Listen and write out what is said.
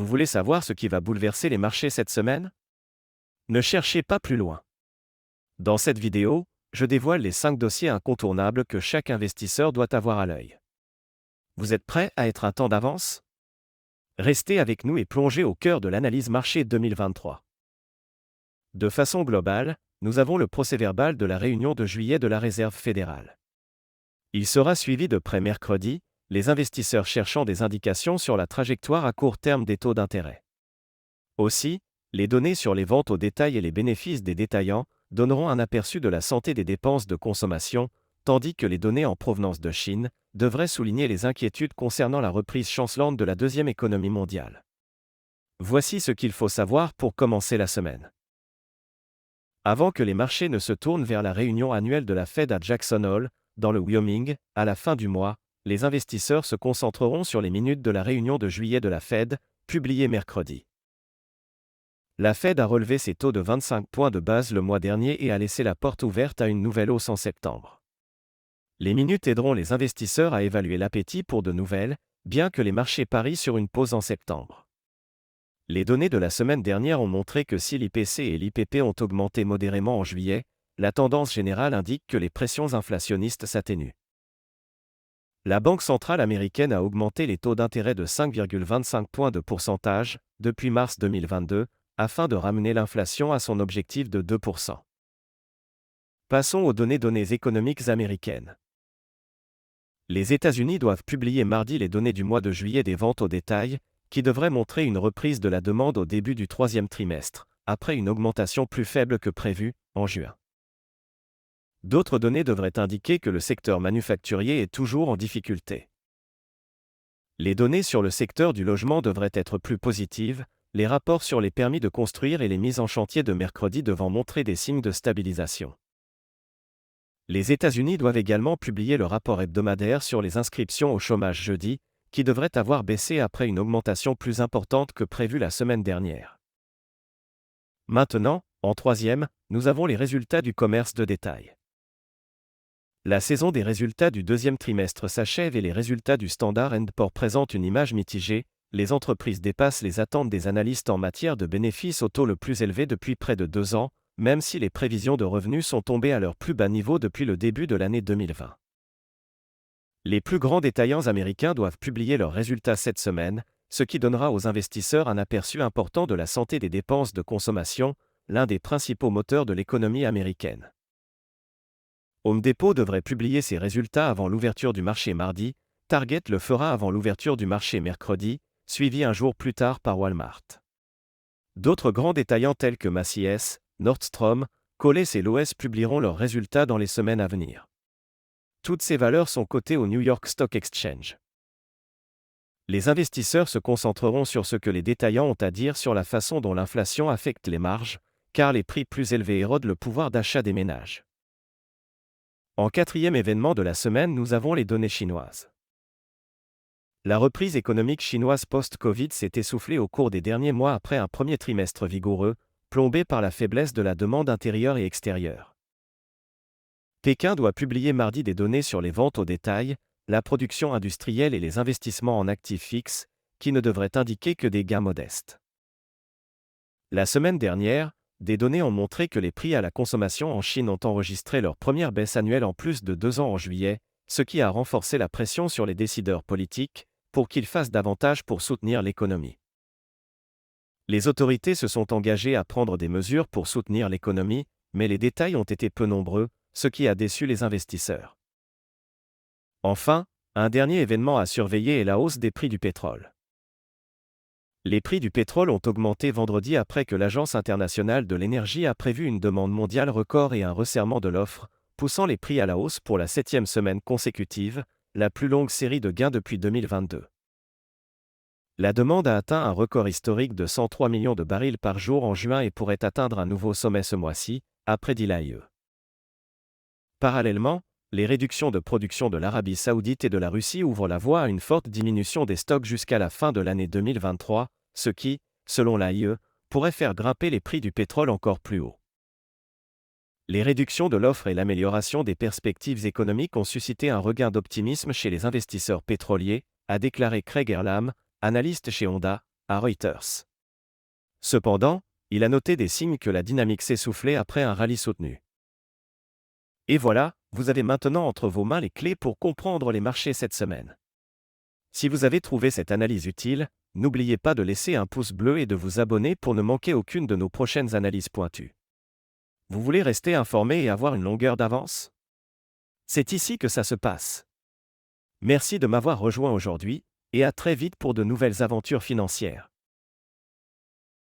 Vous voulez savoir ce qui va bouleverser les marchés cette semaine? Ne cherchez pas plus loin. Dans cette vidéo, je dévoile les 5 dossiers incontournables que chaque investisseur doit avoir à l'œil. Vous êtes prêts à être un temps d'avance? Restez avec nous et plongez au cœur de l'analyse marché 2023. De façon globale, nous avons le procès-verbal de la réunion de juillet de la Réserve fédérale. Il sera suivi de près mercredi, les investisseurs cherchant des indications sur la trajectoire à court terme des taux d'intérêt. Aussi, les données sur les ventes au détail et les bénéfices des détaillants donneront un aperçu de la santé des dépenses de consommation, tandis que les données en provenance de Chine devraient souligner les inquiétudes concernant la reprise chancelante de la deuxième économie mondiale. Voici ce qu'il faut savoir pour commencer la semaine. Avant que les marchés ne se tournent vers la réunion annuelle de la Fed à Jackson Hole, dans le Wyoming, à la fin du mois, les investisseurs se concentreront sur les minutes de la réunion de juillet de la Fed, publiée mercredi. La Fed a relevé ses taux de 25 points de base le mois dernier et a laissé la porte ouverte à une nouvelle hausse en septembre. Les minutes aideront les investisseurs à évaluer l'appétit pour de nouvelles, bien que les marchés parient sur une pause en septembre. Les données de la semaine dernière ont montré que si l'IPC et l'IPP ont augmenté modérément en juillet, la tendance générale indique que les pressions inflationnistes s'atténuent. La Banque centrale américaine a augmenté les taux d'intérêt de 5,25 points de pourcentage depuis mars 2022, afin de ramener l'inflation à son objectif de 2%. Passons aux données économiques américaines. Les États-Unis doivent publier mardi les données du mois de juillet des ventes au détail, qui devraient montrer une reprise de la demande au début du troisième trimestre, après une augmentation plus faible que prévue, en juin. D'autres données devraient indiquer que le secteur manufacturier est toujours en difficulté. Les données sur le secteur du logement devraient être plus positives, les rapports sur les permis de construire et les mises en chantier de mercredi devant montrer des signes de stabilisation. Les États-Unis doivent également publier le rapport hebdomadaire sur les inscriptions au chômage jeudi, qui devrait avoir baissé après une augmentation plus importante que prévue la semaine dernière. Maintenant, en troisième, nous avons les résultats du commerce de détail. La saison des résultats du deuxième trimestre s'achève et les résultats du Standard & Poor's présentent une image mitigée. Les entreprises dépassent les attentes des analystes en matière de bénéfices au taux le plus élevé depuis près de 2 ans, même si les prévisions de revenus sont tombées à leur plus bas niveau depuis le début de l'année 2020. Les plus grands détaillants américains doivent publier leurs résultats cette semaine, ce qui donnera aux investisseurs un aperçu important de la santé des dépenses de consommation, l'un des principaux moteurs de l'économie américaine. Home Depot devrait publier ses résultats avant l'ouverture du marché mardi, Target le fera avant l'ouverture du marché mercredi, suivi un jour plus tard par Walmart. D'autres grands détaillants tels que Macy's, Nordstrom, Kohl's et Lowe's publieront leurs résultats dans les semaines à venir. Toutes ces valeurs sont cotées au New York Stock Exchange. Les investisseurs se concentreront sur ce que les détaillants ont à dire sur la façon dont l'inflation affecte les marges, car les prix plus élevés érodent le pouvoir d'achat des ménages. En quatrième événement de la semaine, nous avons les données chinoises. La reprise économique chinoise post-Covid s'est essoufflée au cours des derniers mois après un premier trimestre vigoureux, plombé par la faiblesse de la demande intérieure et extérieure. Pékin doit publier mardi des données sur les ventes au détail, la production industrielle et les investissements en actifs fixes, qui ne devraient indiquer que des gains modestes. La semaine dernière, des données ont montré que les prix à la consommation en Chine ont enregistré leur première baisse annuelle en plus de 2 ans en juillet, ce qui a renforcé la pression sur les décideurs politiques, pour qu'ils fassent davantage pour soutenir l'économie. Les autorités se sont engagées à prendre des mesures pour soutenir l'économie, mais les détails ont été peu nombreux, ce qui a déçu les investisseurs. Enfin, un dernier événement à surveiller est la hausse des prix du pétrole. Les prix du pétrole ont augmenté vendredi après que l'Agence internationale de l'énergie a prévu une demande mondiale record et un resserrement de l'offre, poussant les prix à la hausse pour la 7e semaine consécutive, la plus longue série de gains depuis 2022. La demande a atteint un record historique de 103 millions de barils par jour en juin et pourrait atteindre un nouveau sommet ce mois-ci, a prédit l'AIE. Parallèlement, les réductions de production de l'Arabie saoudite et de la Russie ouvrent la voie à une forte diminution des stocks jusqu'à la fin de l'année 2023, ce qui, selon l'AIE, pourrait faire grimper les prix du pétrole encore plus haut. Les réductions de l'offre et l'amélioration des perspectives économiques ont suscité un regain d'optimisme chez les investisseurs pétroliers, a déclaré Craig Erlam, analyste chez Honda, à Reuters. Cependant, il a noté des signes que la dynamique s'essoufflait après un rallye soutenu. Et voilà, vous avez maintenant entre vos mains les clés pour comprendre les marchés cette semaine. Si vous avez trouvé cette analyse utile, n'oubliez pas de laisser un pouce bleu et de vous abonner pour ne manquer aucune de nos prochaines analyses pointues. Vous voulez rester informé et avoir une longueur d'avance? C'est ici que ça se passe. Merci de m'avoir rejoint aujourd'hui, et à très vite pour de nouvelles aventures financières.